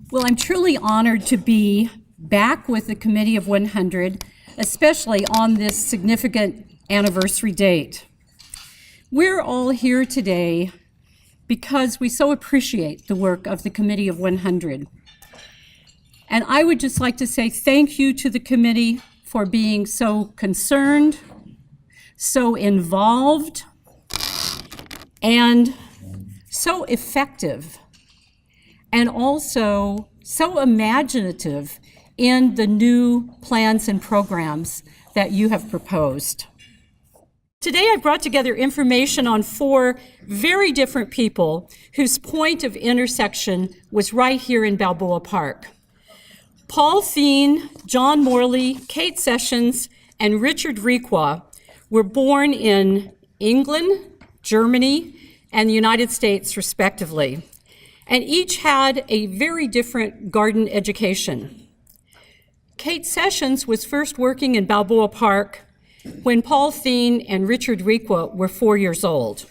Well, I'm truly honored to be back with the Committee of 100, especially on this significant anniversary date. We're all here today because we so appreciate the work of the Committee of 100. And I would just like to say thank you to the committee for being so concerned, so involved, and so effective, and also so imaginative in the new plans and programs that you have proposed. Today I've brought together information on 4 very different people whose point of intersection was right here in Balboa Park. Paul Thien, John Morley, Kate Sessions, and Richard Requa were born in England, Germany, and the United States, respectively, and each had a very different garden education. Kate Sessions was first working in Balboa Park when Paul Thien and Richard Requa were 4 years old.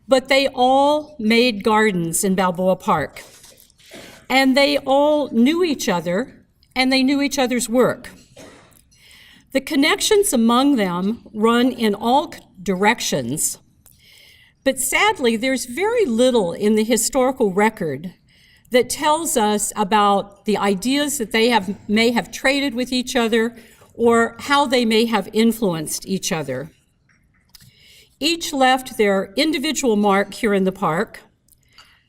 But they all made gardens in Balboa Park, and they all knew each other, and they knew each other's work. The connections among them run in all directions, but sadly, there's very little in the historical record that tells us about the ideas that they may have traded with each other or how they may have influenced each other. Each left their individual mark here in the park,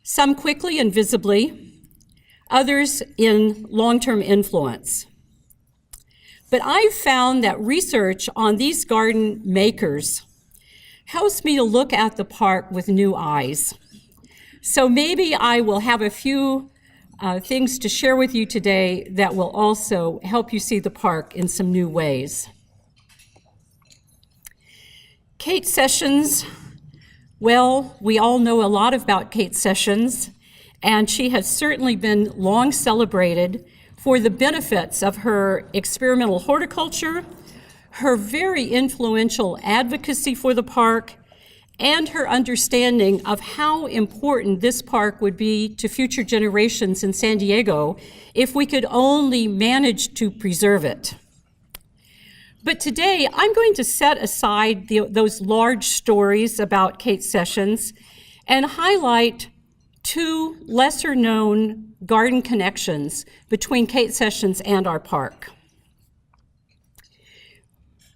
some quickly and visibly, others in long-term influence. But I've found that research on these garden makers helps me to look at the park with new eyes. So maybe I will have a few things to share with you today that will also help you see the park in some new ways. Kate Sessions, well, we all know a lot about Kate Sessions, and she has certainly been long celebrated for the benefits of her experimental horticulture, her very influential advocacy for the park, and her understanding of how important this park would be to future generations in San Diego if we could only manage to preserve it. But today, I'm going to set aside those large stories about Kate Sessions and highlight 2 lesser-known garden connections between Kate Sessions and our park.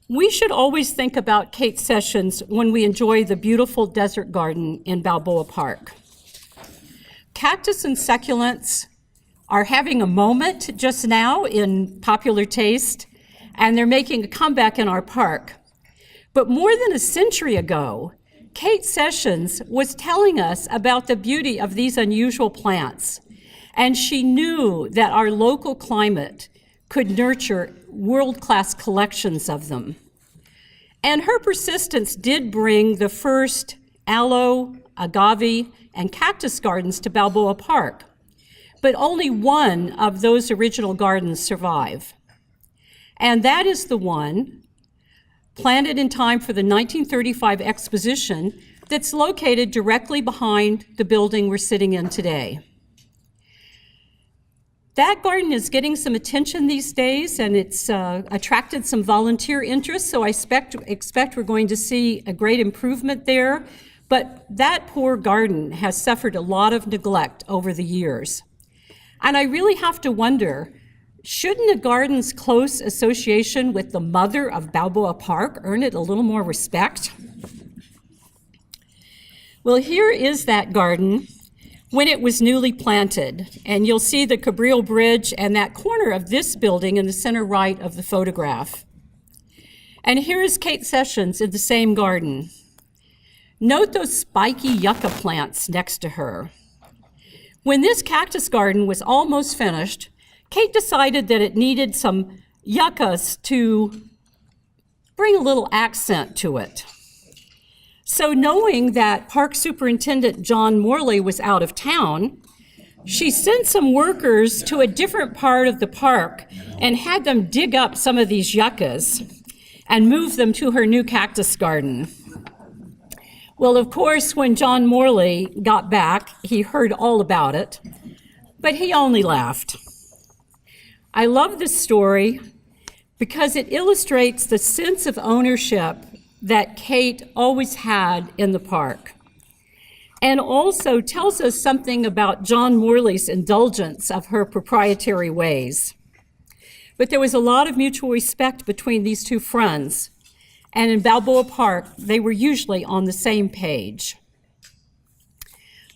We should always think about Kate Sessions when we enjoy the beautiful desert garden in Balboa Park. Cactus and succulents are having a moment just now in popular taste, and they're making a comeback in our park. But more than a century ago, Kate Sessions was telling us about the beauty of these unusual plants, and she knew that our local climate could nurture world-class collections of them. And her persistence did bring the first aloe, agave, and cactus gardens to Balboa Park, but only one of those original gardens survive. And that is the one planted in time for the 1935 exposition that's located directly behind the building we're sitting in today. That garden is getting some attention these days, and it's attracted some volunteer interest, so I expect we're going to see a great improvement there. But that poor garden has suffered a lot of neglect over the years. And I really have to wonder, shouldn't a garden's close association with the mother of Balboa Park earn it a little more respect? Well, here is that garden when it was newly planted, and you'll see the Cabrillo Bridge and that corner of this building in the center right of the photograph. And here is Kate Sessions in the same garden. Note those spiky yucca plants next to her. When this cactus garden was almost finished, Kate decided that it needed some yuccas to bring a little accent to it. So knowing that Park Superintendent John Morley was out of town, she sent some workers to a different part of the park and had them dig up some of these yuccas and move them to her new cactus garden. Well, of course, when John Morley got back, he heard all about it. But he only laughed. I love this story because it illustrates the sense of ownership that Kate always had in the park, and also tells us something about John Morley's indulgence of her proprietary ways. But there was a lot of mutual respect between these two friends, and in Balboa Park, they were usually on the same page.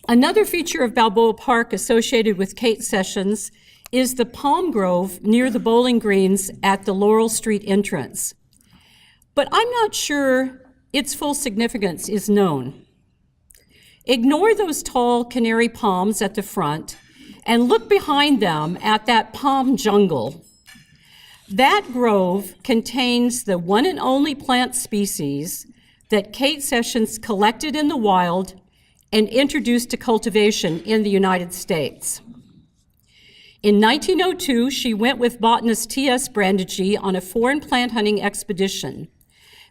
Another feature of Balboa Park associated with Kate Sessions is the palm grove near the bowling greens at the Laurel Street entrance. But I'm not sure its full significance is known. Ignore those tall canary palms at the front and look behind them at that palm jungle. That grove contains the one and only plant species that Kate Sessions collected in the wild and introduced to cultivation in the United States. In 1902, she went with botanist T.S. Brandigee on a foreign plant hunting expedition.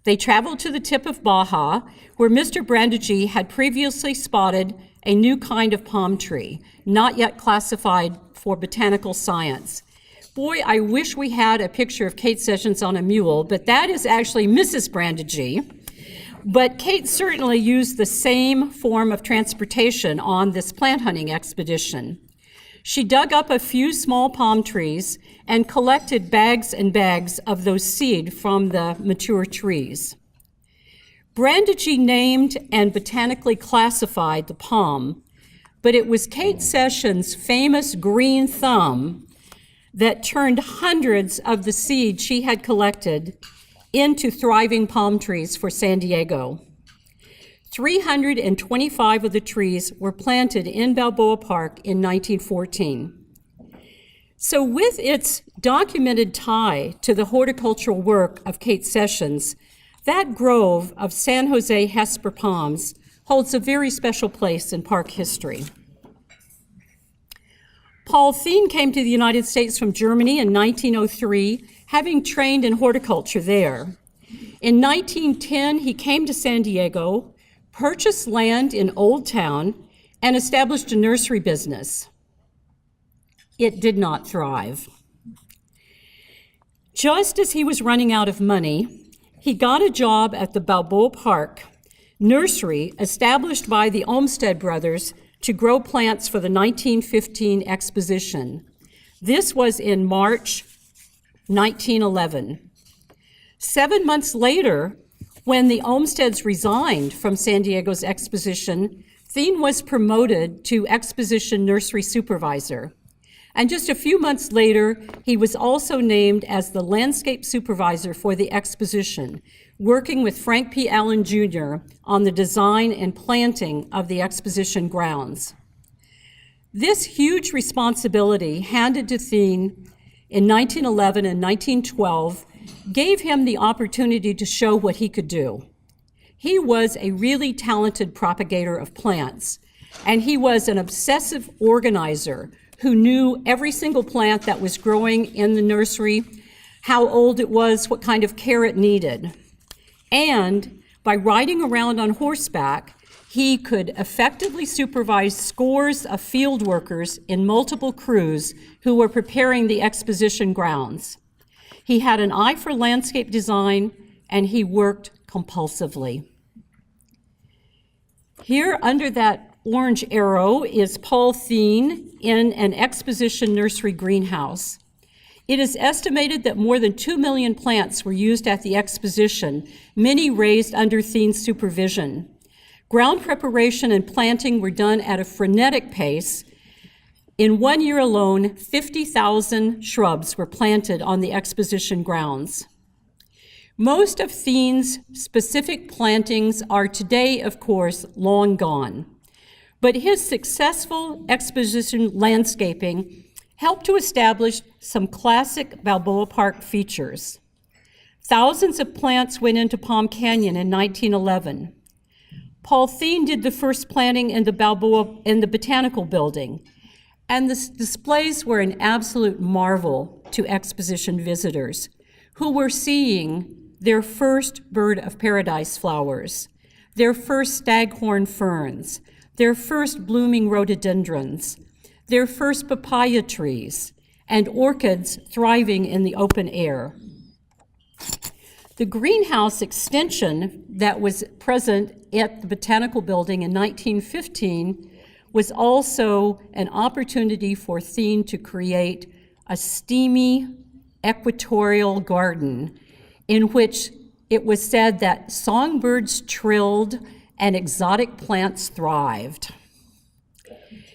They traveled to the tip of Baja, where Mr. Brandigee had previously spotted a new kind of palm tree, not yet classified for botanical science. Boy, I wish we had a picture of Kate Sessions on a mule, but that is actually Mrs. Brandigee. But Kate certainly used the same form of transportation on this plant hunting expedition. She dug up a few small palm trees and collected bags and bags of those seed from the mature trees. Brandigee named and botanically classified the palm, but it was Kate Sessions' famous green thumb that turned hundreds of the seed she had collected into thriving palm trees for San Diego. 325 of the trees were planted in Balboa Park in 1914. So with its documented tie to the horticultural work of Kate Sessions, that grove of San Jose Hesper palms holds a very special place in park history. Paul Thien came to the United States from Germany in 1903, having trained in horticulture there. In 1910, he came to San Diego, purchased land in Old Town, and established a nursery business. It did not thrive. Just as he was running out of money, he got a job at the Balboa Park nursery established by the Olmsted brothers to grow plants for the 1915 exposition. This was in March 1911. 7 months later, when the Olmsteds resigned from San Diego's exposition, Thien was promoted to exposition nursery supervisor. And just a few months later, he was also named as the landscape supervisor for the exposition, working with Frank P. Allen Jr. on the design and planting of the exposition grounds. This huge responsibility handed to Thien in 1911 and 1912 gave him the opportunity to show what he could do. He was a really talented propagator of plants, and he was an obsessive organizer who knew every single plant that was growing in the nursery, how old it was, what kind of care it needed. And by riding around on horseback, he could effectively supervise scores of field workers in multiple crews who were preparing the exposition grounds. He had an eye for landscape design, and he worked compulsively. Here under that orange arrow is Paul Thien in an exposition nursery greenhouse. It is estimated that more than 2 million plants were used at the exposition, many raised under Thien's supervision. Ground preparation and planting were done at a frenetic pace. In 1 year alone, 50,000 shrubs were planted on the exposition grounds. Most of Thien's specific plantings are today, of course, long gone. But his successful exposition landscaping helped to establish some classic Balboa Park features. Thousands of plants went into Palm Canyon in 1911. Paul Thien did the first planting in the Botanical Building, and the displays were an absolute marvel to exposition visitors who were seeing their first bird of paradise flowers, their first staghorn ferns, their first blooming rhododendrons, their first papaya trees, and orchids thriving in the open air. The greenhouse extension that was present at the Botanical Building in 1915 was also an opportunity for Thien to create a steamy equatorial garden in which it was said that songbirds trilled and exotic plants thrived.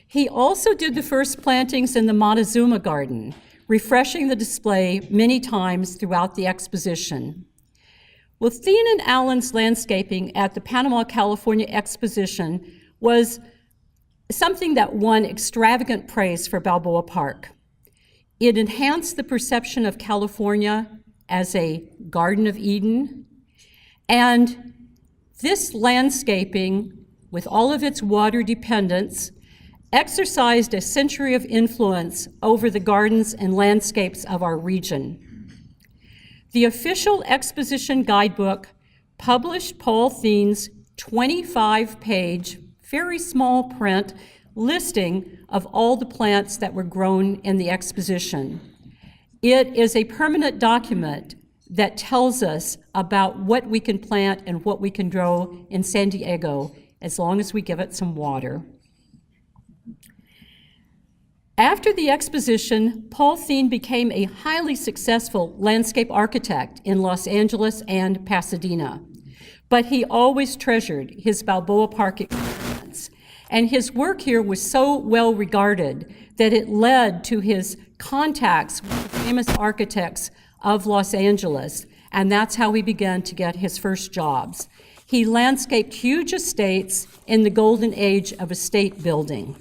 He also did the first plantings in the Montezuma Garden, refreshing the display many times throughout the exposition. Well, Thien and Allen's landscaping at the Panama, California exposition was something that won extravagant praise for Balboa Park. It enhanced the perception of California as a Garden of Eden, and this landscaping, with all of its water dependence, exercised a century of influence over the gardens and landscapes of our region. The official exposition guidebook published Paul Thien's 25-page, very small print listing of all the plants that were grown in the exposition. It is a permanent document that tells us about what we can plant and what we can grow in San Diego as long as we give it some water. After the exposition, Paul Thien became a highly successful landscape architect in Los Angeles and Pasadena, but he always treasured his Balboa Park experience, and his work here was so well regarded that it led to his contacts with the famous architects of Los Angeles, and that's how he began to get his first jobs. He landscaped huge estates in the golden age of estate building.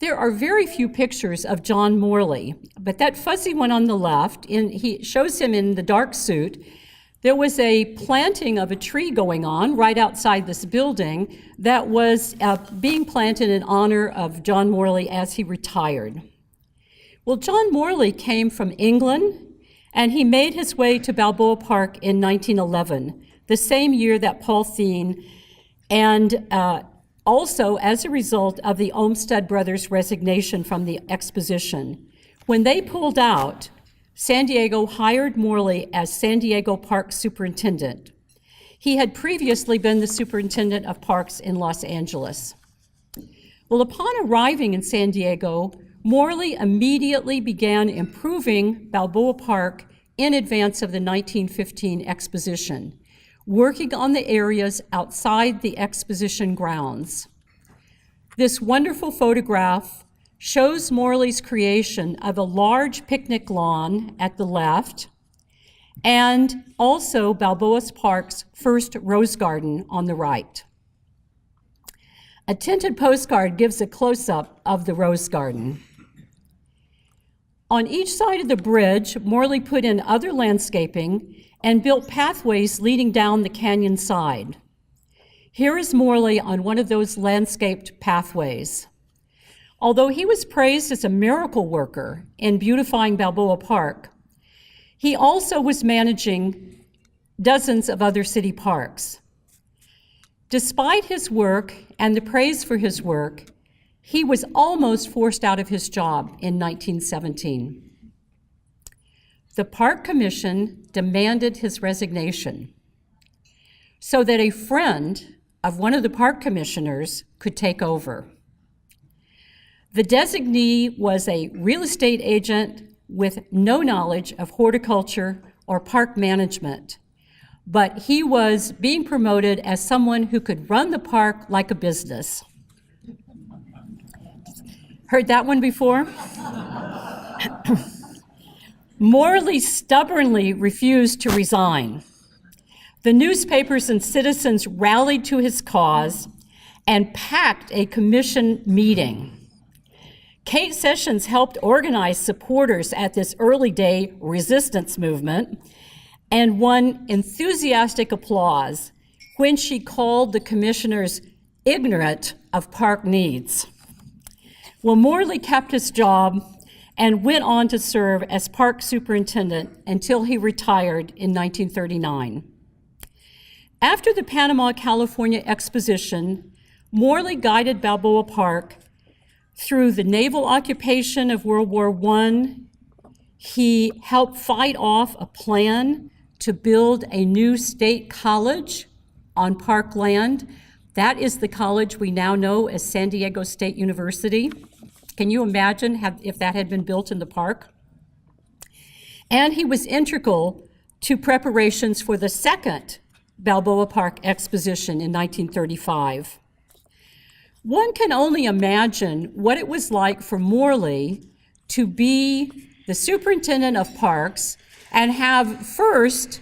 There are very few pictures of John Morley, but that fuzzy one on the left, he shows him in the dark suit. There was a planting of a tree going on right outside this building that was being planted in honor of John Morley as he retired. Well, John Morley came from England, and he made his way to Balboa Park in 1911, the same year that Paul Thien, and also as a result of the Olmsted brothers' resignation from the exposition. When they pulled out, San Diego hired Morley as San Diego Park Superintendent. He had previously been the superintendent of parks in Los Angeles. Well, upon arriving in San Diego, Morley immediately began improving Balboa Park in advance of the 1915 exposition, working on the areas outside the exposition grounds. This wonderful photograph shows Morley's creation of a large picnic lawn at the left, and also Balboa Park's first rose garden on the right. A tinted postcard gives a close-up of the rose garden. On each side of the bridge, Morley put in other landscaping and built pathways leading down the canyon side. Here is Morley on one of those landscaped pathways. Although he was praised as a miracle worker in beautifying Balboa Park, he also was managing dozens of other city parks. Despite his work and the praise for his work, he was almost forced out of his job in 1917. The Park Commission demanded his resignation so that a friend of one of the park commissioners could take over. The designee was a real estate agent with no knowledge of horticulture or park management, but he was being promoted as someone who could run the park like a business. Heard that one before? Morley stubbornly refused to resign. The newspapers and citizens rallied to his cause and packed a commission meeting. Kate Sessions helped organize supporters at this early day resistance movement and won enthusiastic applause when she called the commissioners ignorant of park needs. Well, Morley kept his job and went on to serve as park superintendent until he retired in 1939. After the Panama, California exposition, Morley guided Balboa Park Through the naval occupation of World War I, he helped fight off a plan to build a new state college on park land. That is the college we now know as San Diego State University. Can you imagine if that had been built in the park? And he was integral to preparations for the second Balboa Park exposition in 1935. One can only imagine what it was like for Morley to be the superintendent of parks and have first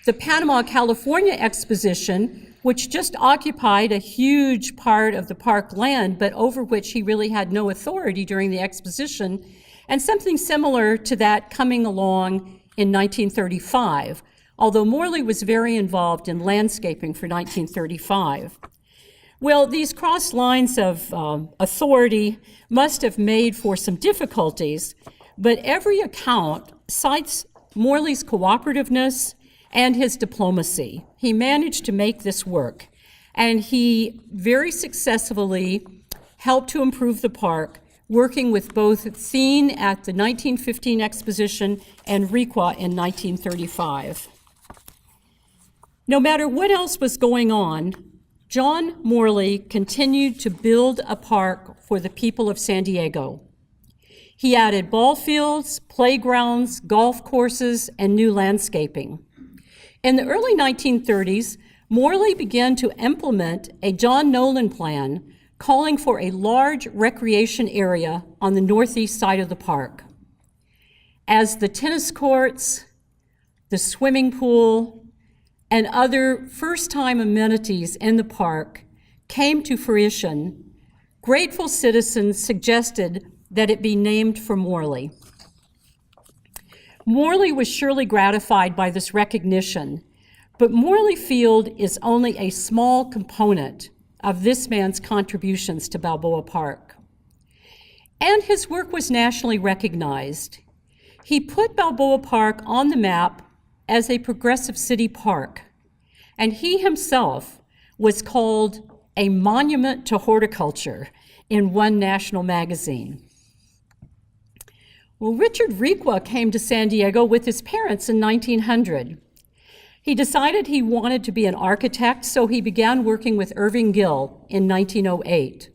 the Panama, California exposition, which just occupied a huge part of the park land, but over which he really had no authority during the exposition, and something similar to that coming along in 1935, although Morley was very involved in landscaping for 1935. Well, these cross lines of authority must have made for some difficulties, but every account cites Morley's cooperativeness and his diplomacy. He managed to make this work, and he very successfully helped to improve the park, working with both Thien at the 1915 exposition and Requa in 1935. No matter what else was going on, John Morley continued to build a park for the people of San Diego. He added ball fields, playgrounds, golf courses, and new landscaping. In the early 1930s, Morley began to implement a John Nolan plan calling for a large recreation area on the northeast side of the park. As the tennis courts, the swimming pool, and other first-time amenities in the park came to fruition, grateful citizens suggested that it be named for Morley. Morley was surely gratified by this recognition, but Morley Field is only a small component of this man's contributions to Balboa Park. And his work was nationally recognized. He put Balboa Park on the map as a progressive city park, and he himself was called a monument to horticulture in one national magazine. Well, Richard Requa came to San Diego with his parents in 1900. He decided he wanted to be an architect, so he began working with Irving Gill in 1908.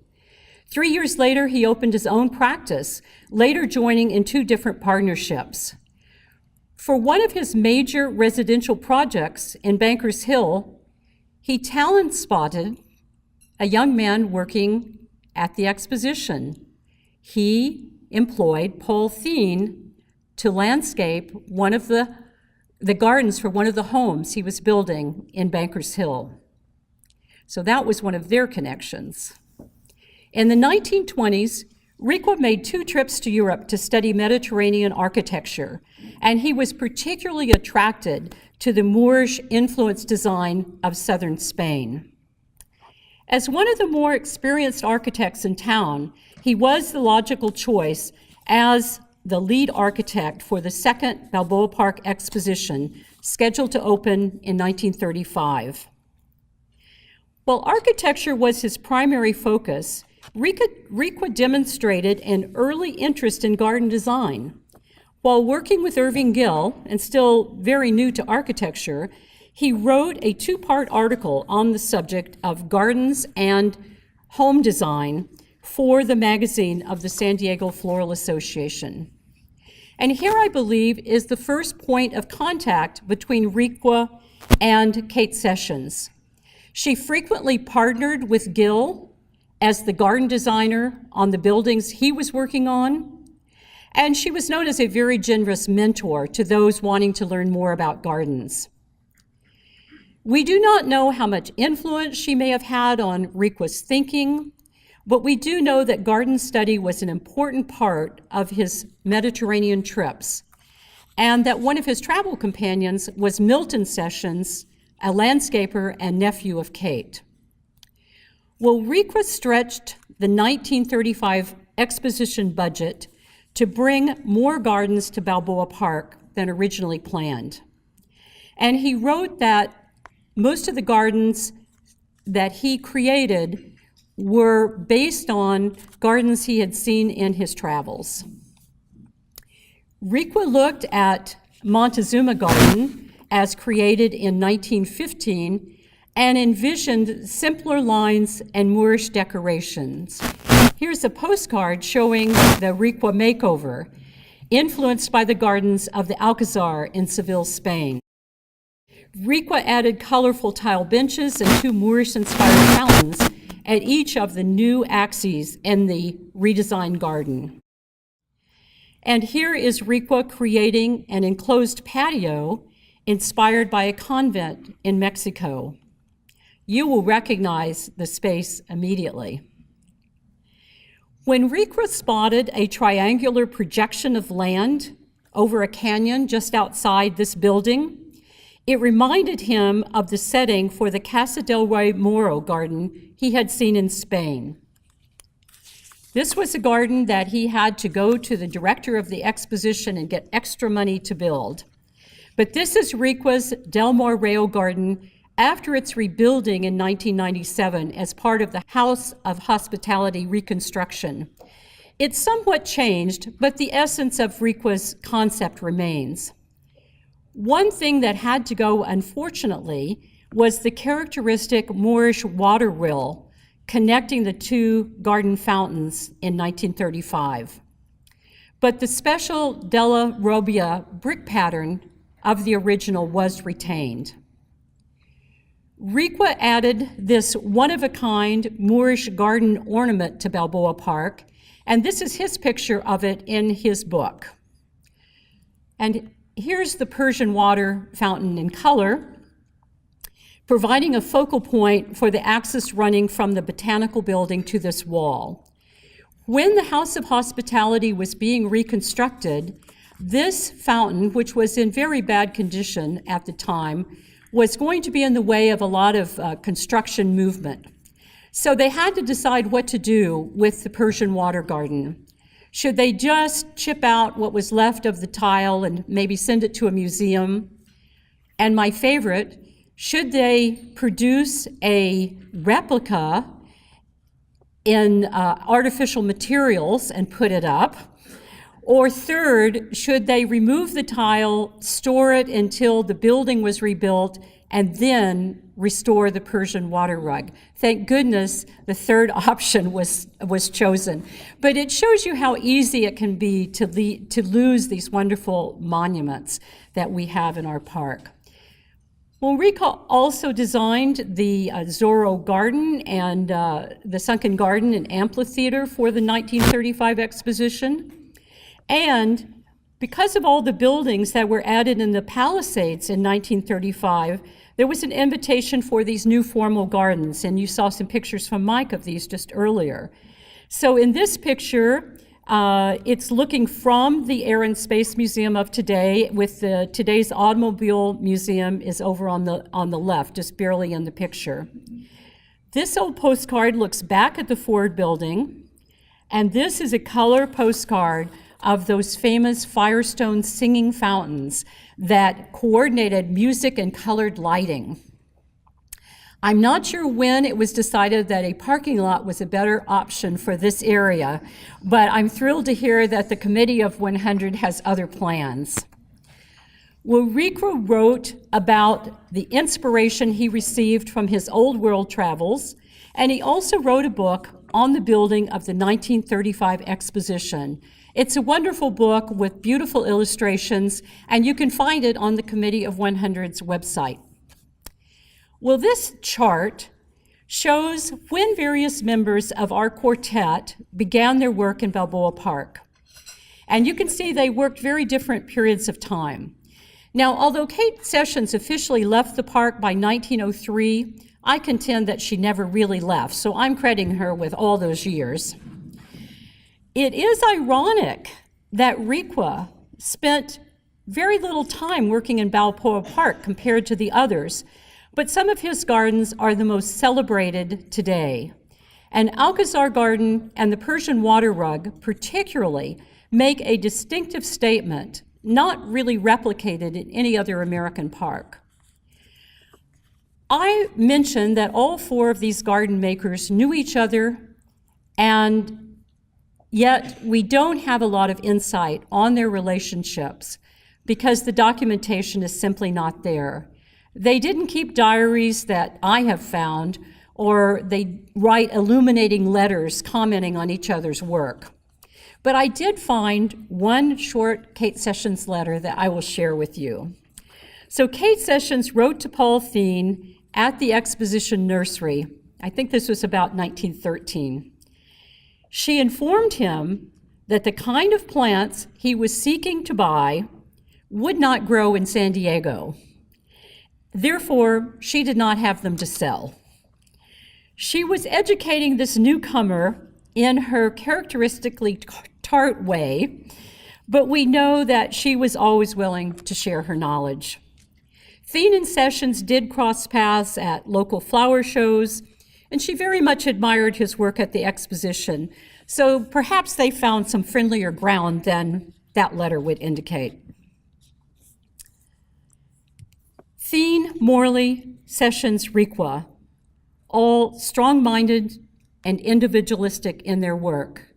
3 years later, he opened his own practice, later joining in 2 different partnerships. For one of his major residential projects in Bankers Hill, he talent spotted a young man working at the exposition. He employed Paul Thien to landscape one of the gardens for one of the homes he was building in Bankers Hill. So that was one of their connections. In the 1920s, Requa made 2 trips to Europe to study Mediterranean architecture, and he was particularly attracted to the Moorish-influenced design of southern Spain. As one of the more experienced architects in town, he was the logical choice as the lead architect for the second Balboa Park exposition, scheduled to open in 1935. While architecture was his primary focus, Requa demonstrated an early interest in garden design. While working with Irving Gill, and still very new to architecture, he wrote a 2-part article on the subject of gardens and home design for the magazine of the San Diego Floral Association. And here, I believe, is the first point of contact between Requa and Kate Sessions. She frequently partnered with Gill as the garden designer on the buildings he was working on, and she was known as a very generous mentor to those wanting to learn more about gardens. We do not know how much influence she may have had on Requa's thinking, but we do know that garden study was an important part of his Mediterranean trips, and that one of his travel companions was Milton Sessions, a landscaper and nephew of Kate. Well, Requa stretched the 1935 exposition budget to bring more gardens to Balboa Park than originally planned. And he wrote that most of the gardens that he created were based on gardens he had seen in his travels. Requa looked at Montezuma Garden as created in 1915 and envisioned simpler lines and Moorish decorations. Here's a postcard showing the Requa makeover, influenced by the gardens of the Alcazar in Seville, Spain. Requa added colorful tile benches and 2 Moorish-inspired fountains at each of the new axes in the redesigned garden. And here is Requa creating an enclosed patio inspired by a convent in Mexico. You will recognize the space immediately. When Requa spotted a triangular projection of land over a canyon just outside this building, it reminded him of the setting for the Casa del Rey Moro garden he had seen in Spain. This was a garden that he had to go to the director of the exposition and get extra money to build. But this is Requa's Del Mar Rail garden after its rebuilding in 1997 as part of the House of Hospitality reconstruction. It's somewhat changed, but the essence of Requa's concept remains. One thing that had to go, unfortunately, was the characteristic Moorish water wheel connecting the 2 garden fountains in 1935. But the special Della Robbia brick pattern of the original was retained. Requa added this one-of-a-kind Moorish garden ornament to Balboa Park, and this is his picture of it in his book. And here's the Persian water fountain in color, providing a focal point for the axis running from the botanical building to this wall. When the House of Hospitality was being reconstructed, this fountain, which was in very bad condition at the time, was going to be in the way of a lot of construction movement. So they had to decide what to do with the Persian water garden. Should they just chip out what was left of the tile and maybe send it to a museum? And my favorite, should they produce a replica in artificial materials and put it up? Or third, should they remove the tile, store it until the building was rebuilt, and then restore the Persian water rug? Thank goodness the third option was chosen. But it shows you how easy it can be to lose these wonderful monuments that we have in our park. Well, Requa also designed the Zorro Garden and the Sunken Garden and Amphitheater for the 1935 exposition. And because of all the buildings that were added in the Palisades in 1935, there was an invitation for these new formal gardens, and you saw some pictures from Mike of these just earlier. So in this picture, it's looking from the Air and Space Museum of today, with today's Automobile Museum is over on the left, just barely in the picture. This old postcard looks back at the Ford building, and this is a color postcard of those famous Firestone singing fountains that coordinated music and colored lighting. I'm not sure when it was decided that a parking lot was a better option for this area, but I'm thrilled to hear that the Committee of 100 has other plans. Well, Requa wrote about the inspiration he received from his old world travels, and he also wrote a book on the building of the 1935 exposition. It's a wonderful book with beautiful illustrations, and you can find it on the Committee of 100's website. Well, this chart shows when various members of our quartet began their work in Balboa Park. And you can see they worked very different periods of time. Now, although Kate Sessions officially left the park by 1903, I contend that she never really left, so I'm crediting her with all those years. It is ironic that Requa spent very little time working in Balboa Park compared to the others, but some of his gardens are the most celebrated today. And Alcazar Garden and the Persian water rug particularly make a distinctive statement, not really replicated in any other American park. I mentioned that all four of these garden makers knew each other, and yet we don't have a lot of insight on their relationships because the documentation is simply not there. They didn't keep diaries that I have found, or they write illuminating letters commenting on each other's work. But I did find one short Kate Sessions letter that I will share with you. So Kate Sessions wrote to Paul Thien at the Exposition Nursery. I think this was about 1913. She informed him that the kind of plants he was seeking to buy would not grow in San Diego. Therefore, she did not have them to sell. She was educating this newcomer in her characteristically tart way, but we know that she was always willing to share her knowledge. Thien and Sessions did cross paths at local flower shows, and she very much admired his work at the exposition, so perhaps they found some friendlier ground than that letter would indicate. Thien, Morley, Sessions, Requa, all strong-minded and individualistic in their work.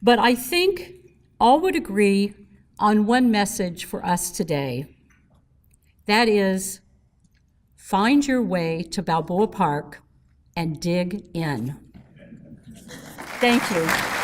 But I think all would agree on one message for us today. That is, find your way to Balboa Park and dig in. Thank you.